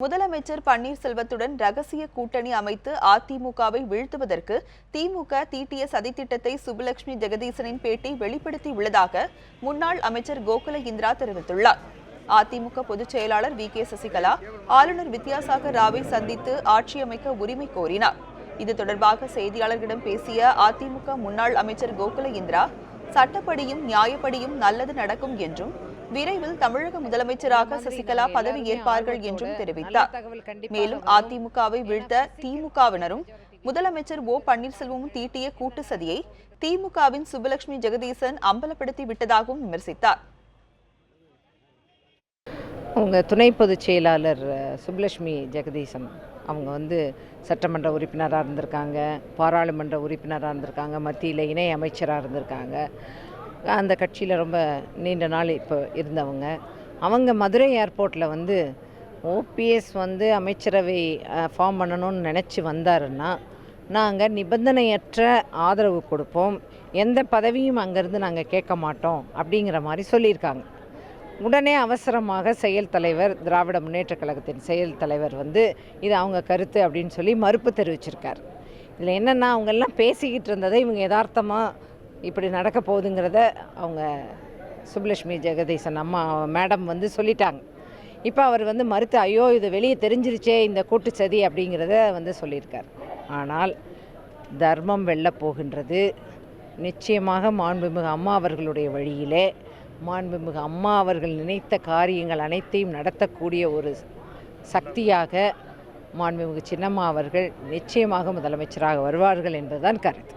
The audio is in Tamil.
முதலமைச்சர் பன்னீர்செல்வத்துடன் ரகசிய கூட்டணி அமைத்து அதிமுகவை வீழ்த்துவதற்கு திமுக தீட்டிய சதித்திட்டத்தை சுப்புலட்சுமி ஜெகதீசனின் பேட்டி வெளிப்படுத்தியுள்ளதாக முன்னாள் அமைச்சர் கோகுல இந்திரா தெரிவித்துள்ளார். அதிமுக பொதுச் செயலாளர் வி.கே. சசிகலா ஆளுநர் வித்யாசாகர் ராவை சந்தித்து ஆட்சி அமைக்க உரிமை கோரினார். இது தொடர்பாக செய்தியாளர்களிடம் பேசிய அதிமுக முன்னாள் அமைச்சர் கோகுல இந்திரா, சட்டப்படியும் நியாயப்படியும் நல்லது நடக்கும் என்றும் விரைவில் தமிழக முதலமைச்சராக சசிகலா பதவி ஏற்பார்கள் என்றும் தெரிவித்தார். மேலும் அதிமுகவை வீழ்த்த திமுகவினரும் முதலமைச்சர் ஓ பன்னீர்செல்வமும் தீட்டிய கூட்டு சதியை திமுகவின் சுப்புலட்சுமி ஜெகதீசன் அம்பலப்படுத்தி விட்டதாகவும் விமர்சித்தார். அவங்க துணை பொதுச் செயலாளர் சுப்புலட்சுமி ஜெகதீசன் அவங்க சட்டமன்ற உறுப்பினராக இருந்திருக்காங்க, பாராளுமன்ற உறுப்பினராக இருந்திருக்காங்க, மத்தியில் இணை அமைச்சராக இருந்திருக்காங்க. அந்த கட்சியில் ரொம்ப நீண்ட நாள் இப்போ இருந்தவங்க. அவங்க மதுரை ஏர்போர்ட்டில் ஓபிஎஸ் அமைச்சரவை ஃபார்ம் பண்ணணும்னு நினச்சி வந்தாருன்னா நாங்கள் நிபந்தனையற்ற ஆதரவு கொடுப்போம், எந்த பதவியும் அங்கேருந்து நாங்கள் கேட்க மாட்டோம் அப்படிங்கிற மாதிரி சொல்லியிருக்காங்க. உடனே அவசரமாக செயல் தலைவர், திராவிட முன்னேற்றக் கழகத்தின் செயல் தலைவர் இது அவங்க கருத்து அப்படின்னு சொல்லி மறுப்பு தெரிவிச்சிருக்கார். இதில் என்னென்னா, அவங்கெல்லாம் பேசிக்கிட்டு இருந்ததை இவங்க யதார்த்தமாக இப்படி நடக்க போகுதுங்கிறத அவங்க சுப்புலட்சுமி ஜெகதீசன் அம்மா மேடம் சொல்லிட்டாங்க. இப்போ அவர் மறுத்து, ஐயோ இது வெளியே தெரிஞ்சிருச்சே இந்த கூட்டு சதி அப்படிங்கிறத சொல்லியிருக்கார். ஆனால் தர்மம் வெல்ல போகின்றது. நிச்சயமாக மாண்புமிகு அம்மா அவர்களுடைய வழியிலே மாண்புமிகு அம்மா அவர்கள் நினைத்த காரியங்கள் அனைத்தையும் நடத்தக்கூடிய ஒரு சக்தியாக மாண்புமிகு சின்னம்மா அவர்கள் நிச்சயமாக முதலமைச்சராக வருவார்கள் என்பதுதான் கருத்து.